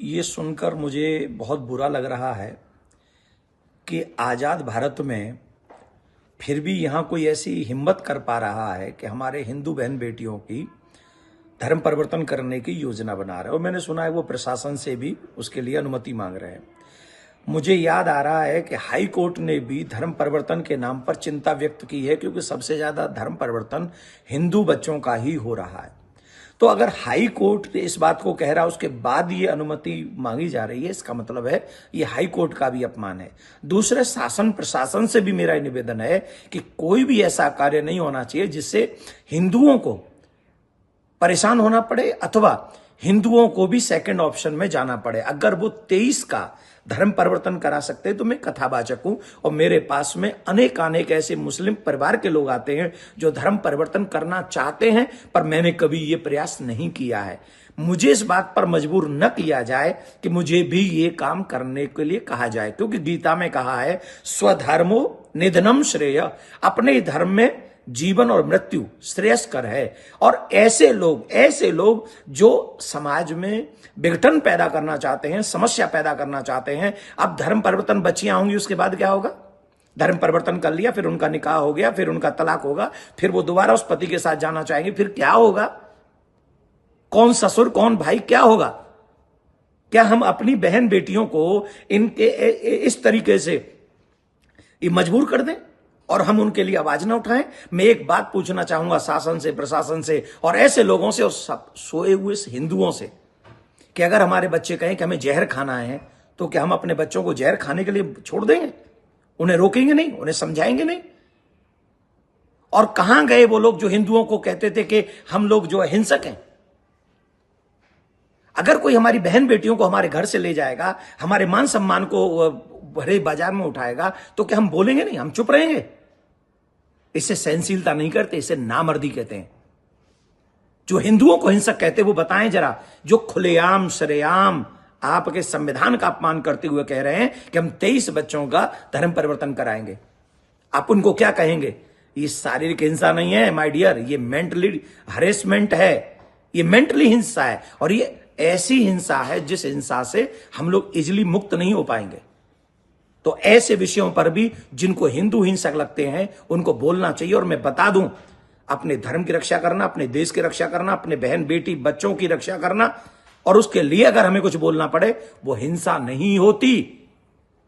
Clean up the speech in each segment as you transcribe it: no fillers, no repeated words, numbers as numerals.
ये सुनकर मुझे बहुत बुरा लग रहा है कि आज़ाद भारत में फिर भी यहाँ कोई ऐसी हिम्मत कर पा रहा है कि हमारे हिंदू बहन बेटियों की धर्म परिवर्तन करने की योजना बना रहे हैं। और मैंने सुना है वो प्रशासन से भी उसके लिए अनुमति मांग रहे हैं। मुझे याद आ रहा है कि हाई कोर्ट ने भी धर्म परिवर्तन के नाम पर चिंता व्यक्त की है, क्योंकि सबसे ज्यादा धर्म परिवर्तन हिंदू बच्चों का ही हो रहा है। तो अगर हाई कोर्ट इस बात को कह रहा है, उसके बाद ये अनुमति मांगी जा रही है, इसका मतलब है ये हाई कोर्ट का भी अपमान है। दूसरे, शासन प्रशासन से भी मेरा निवेदन है कि कोई भी ऐसा कार्य नहीं होना चाहिए जिससे हिंदुओं को परेशान होना पड़े अथवा हिंदुओं को भी सेकंड ऑप्शन में जाना पड़े। अगर वो 23 का धर्म परिवर्तन करा सकते हैं तो मैं कथावाचक हूं, और मेरे पास में अनेक ऐसे मुस्लिम परिवार के लोग आते हैं जो धर्म परिवर्तन करना चाहते हैं, पर मैंने कभी ये प्रयास नहीं किया है। मुझे इस बात पर मजबूर न किया जाए कि मुझे भी ये काम करने के लिए कहा जाए, क्योंकि गीता में कहा है स्वधर्मो निधनम श्रेय, अपने धर्म में जीवन और मृत्यु श्रेयस्कर है। और ऐसे लोग जो समाज में विघटन पैदा करना चाहते हैं, समस्या पैदा करना चाहते हैं। अब धर्म परिवर्तन बच्चियां होंगी, उसके बाद क्या होगा? धर्म परिवर्तन कर लिया, फिर उनका निकाह हो गया, फिर उनका तलाक होगा, फिर वो दोबारा उस पति के साथ जाना चाहेंगे, फिर क्या होगा? कौन ससुर कौन भाई, क्या होगा? क्या हम अपनी बहन बेटियों को इनके इस तरीके से मजबूर कर दें और हम उनके लिए आवाज ना उठाएं? मैं एक बात पूछना चाहूंगा शासन से, प्रशासन से और ऐसे लोगों से और सब सोए हुए हिंदुओं से कि अगर हमारे बच्चे कहें कि हमें जहर खाना है, तो क्या हम अपने बच्चों को जहर खाने के लिए छोड़ देंगे? उन्हें रोकेंगे नहीं, उन्हें समझाएंगे नहीं? और कहां गए वो लोग जो हिंदुओं को कहते थे कि हम लोग जो हिंसक हैं? अगर कोई हमारी बहन बेटियों को हमारे घर से ले जाएगा, हमारे मान सम्मान को भरे बाजार में उठाएगा, तो क्या हम बोलेंगे नहीं? हम चुप रहेंगे? इसे सहनशीलता नहीं कहते, इसे नामर्दी कहते हैं। जो हिंदुओं को हिंसक कहते वो बताएं जरा, जो खुलेआम सरेआम आपके संविधान का अपमान करते हुए कह रहे हैं कि हम 23 बच्चों का धर्म परिवर्तन कराएंगे, आप उनको क्या कहेंगे? ये शारीरिक हिंसा नहीं है माय डियर, ये मेंटली हरेसमेंट है, ये मेंटली हिंसा है। और ये ऐसी हिंसा है जिस हिंसा से हम लोग इजिली मुक्त नहीं हो पाएंगे। तो ऐसे विषयों पर भी जिनको हिंदू हिंसक लगते हैं उनको बोलना चाहिए। और मैं बता दूं, अपने धर्म की रक्षा करना, अपने देश की रक्षा करना, अपने बहन बेटी बच्चों की रक्षा करना, और उसके लिए अगर हमें कुछ बोलना पड़े, वो हिंसा नहीं होती।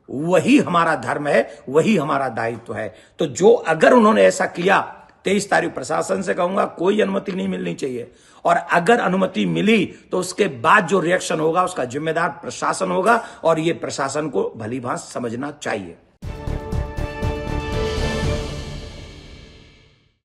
वही हमारा धर्म है, वही हमारा दायित्व है। तो जो अगर उन्होंने ऐसा किया, 23 तारीख प्रशासन से कहूंगा कोई अनुमति नहीं मिलनी चाहिए। और अगर अनुमति मिली तो उसके बाद जो रिएक्शन होगा उसका जिम्मेदार प्रशासन होगा, और ये प्रशासन को भलीभांति समझना चाहिए।